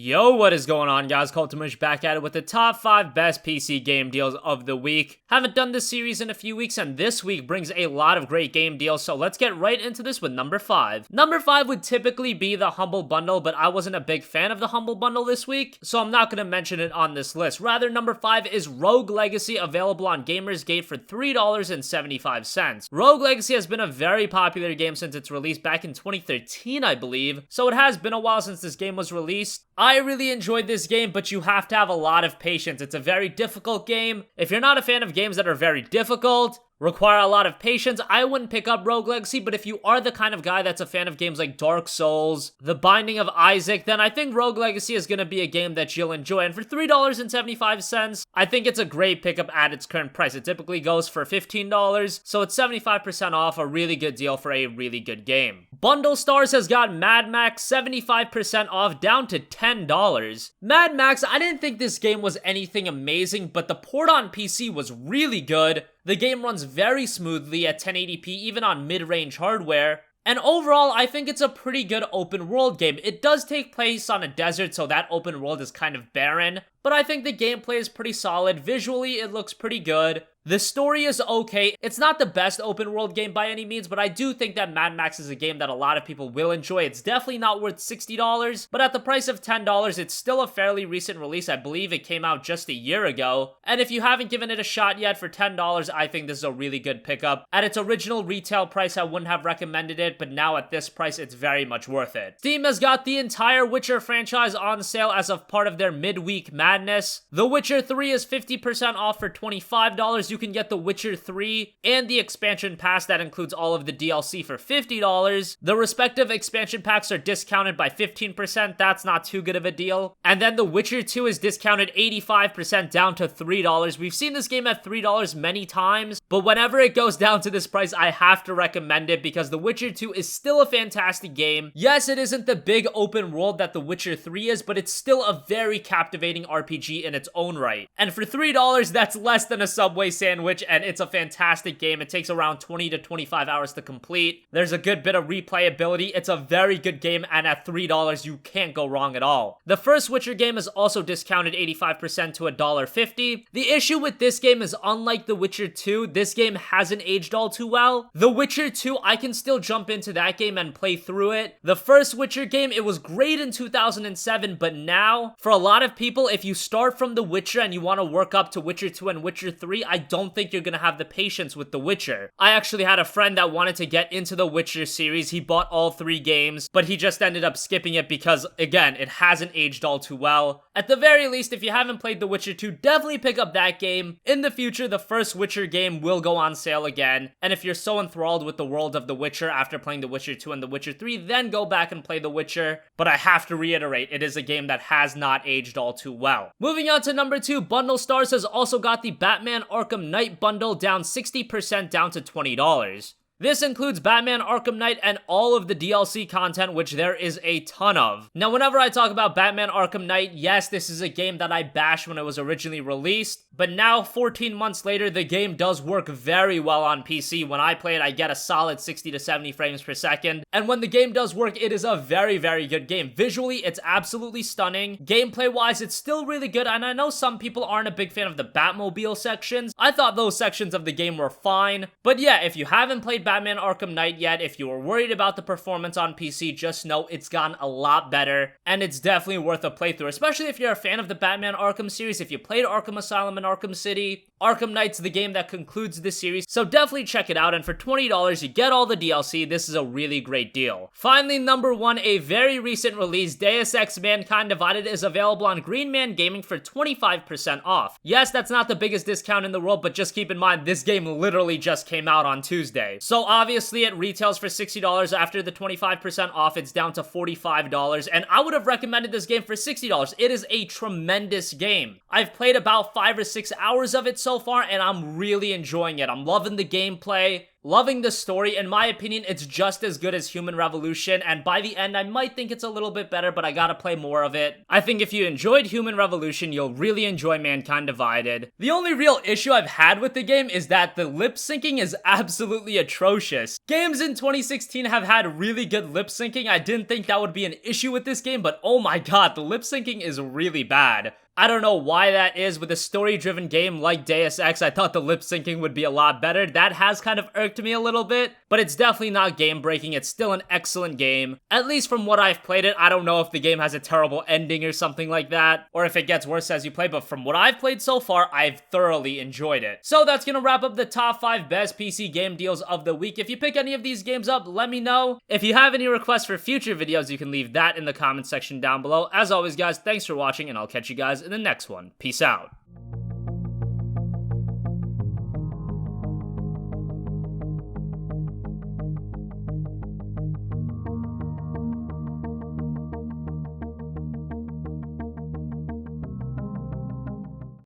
Yo, what is going on, guys? CultofMush back at it with the top 5 best PC game deals of the week. Haven't done this series in a few weeks, and this week brings a lot of great game deals, so let's get right into this with number 5. Number 5 would typically be the Humble Bundle, but I wasn't a big fan of the Humble Bundle this week, so I'm not going to mention it on this list. Rather, number 5 is Rogue Legacy, available on Gamersgate for $3.75. Rogue Legacy has been a very popular game since its release back in 2013, I believe, so it has been a while since this game was released. I really enjoyed this game, but you have to have a lot of patience. It's a very difficult game. If you're not a fan of games that are very difficult, require a lot of patience, I wouldn't pick up Rogue Legacy, but if you are the kind of guy that's a fan of games like Dark Souls, The Binding of Isaac, then I think Rogue Legacy is going to be a game that you'll enjoy, and for $3.75, I think it's a great pickup at its current price. It typically goes for $15, so it's 75% off, a really good deal for a really good game. Bundle Stars has got Mad Max 75% off, down to $10. Mad Max, I didn't think this game was anything amazing, but the port on PC was really good. The game runs very smoothly at 1080p, even on mid-range hardware. And overall, I think it's a pretty good open world game. It does take place on a desert, so that open world is kind of barren. But I think the gameplay is pretty solid. Visually, it looks pretty good. The story is okay. It's not the best open world game by any means, but I do think that Mad Max is a game that a lot of people will enjoy. It's definitely not worth $60, but at the price of $10, it's still a fairly recent release. I believe it came out just a year ago. And if you haven't given it a shot yet, for $10, I think this is a really good pickup. At its original retail price, I wouldn't have recommended it, but now at this price, it's very much worth it. Steam has got the entire Witcher franchise on sale as of part of their midweek madness. The Witcher 3 is 50% off for $25. You can get The Witcher 3 and the expansion pass that includes all of the DLC for $50. The respective expansion packs are discounted by 15%. That's not too good of a deal. And then The Witcher 2 is discounted 85% down to $3. We've seen this game at $3 many times, but whenever it goes down to this price, I have to recommend it because The Witcher 2 is still a fantastic game. Yes, it isn't the big open world that The Witcher 3 is, but it's still a very captivating RPG in its own right. And for $3, that's less than a Subway sandwich, and it's a fantastic game. It takes around 20 to 25 hours to complete. There's a good bit of replayability. It's a very good game, and at $3, you can't go wrong at all. The first Witcher game is also discounted 85% to $1.50. The issue with this game is, unlike The Witcher 2, this game hasn't aged all too well. The Witcher 2, I can still jump into that game and play through it. The first Witcher game, it was great in 2007, but now, for a lot of people, if you start from The Witcher and you want to work up to Witcher 2 and Witcher 3, I don't think you're gonna have the patience with The Witcher. I actually had a friend that wanted to get into the Witcher series. He bought all 3 games, but he just ended up skipping it because, again, it hasn't aged all too well. At the very least, if you haven't played The Witcher 2, definitely pick up that game. In the future, the first Witcher game will go on sale again, and if you're so enthralled with the world of The Witcher after playing The Witcher 2 and The Witcher 3, then go back and play The Witcher. But I have to reiterate, it is a game that has not aged all too well. Moving on to number 2, Bundle Stars has also got the Batman Arkham Knight bundle down 60% down to $20. This includes Batman Arkham Knight and all of the DLC content, which there is a ton of. Now, whenever I talk about Batman Arkham Knight, yes, this is a game that I bashed when it was originally released, but now, 14 months later, the game does work very well on PC. When I play it, I get a solid 60 to 70 frames per second, and when the game does work, it is a very, very good game. Visually, it's absolutely stunning. Gameplay-wise, it's still really good, and I know some people aren't a big fan of the Batmobile sections. I thought those sections of the game were fine, but yeah, if you haven't played Batman Arkham Knight yet, if you were worried about the performance on PC, just know it's gotten a lot better, and it's definitely worth a playthrough, especially if you're a fan of the Batman Arkham series. If you played Arkham Asylum and Arkham City, Arkham Knight's the game that concludes this series, so definitely check it out, and for $20, you get all the DLC. This is a really great deal. Finally, number 1, a very recent release, Deus Ex Mankind Divided is available on Green Man Gaming for 25% off. Yes, that's not the biggest discount in the world, but just keep in mind, this game literally just came out on Tuesday. So obviously, it retails for $60. After the 25% off, it's down to $45, and I would have recommended this game for $60. It is a tremendous game. I've played about 5 or 6 hours of it so far, and I'm really enjoying it. I'm loving the gameplay. Loving the story. In my opinion, it's just as good as Human Revolution, and by the end, I might think it's a little bit better, but I gotta play more of it. I think if you enjoyed Human Revolution, you'll really enjoy Mankind Divided. The only real issue I've had with the game is that the lip syncing is absolutely atrocious. Games in 2016 have had really good lip syncing. I didn't think that would be an issue with this game, but oh my god, the lip syncing is really bad. I don't know why that is. With a story-driven game like Deus Ex, I thought the lip syncing would be a lot better. That has kind of irked me a little bit, but it's definitely not game-breaking. It's still an excellent game. At least from what I've played it. I don't know if the game has a terrible ending or something like that, or if it gets worse as you play, but from what I've played so far, I've thoroughly enjoyed it. So that's gonna wrap up the top 5 best PC game deals of the week. If you pick any of these games up, let me know. If you have any requests for future videos, you can leave that in the comment section down below. As always, guys, thanks for watching, and I'll catch you guys in the next one. Peace out.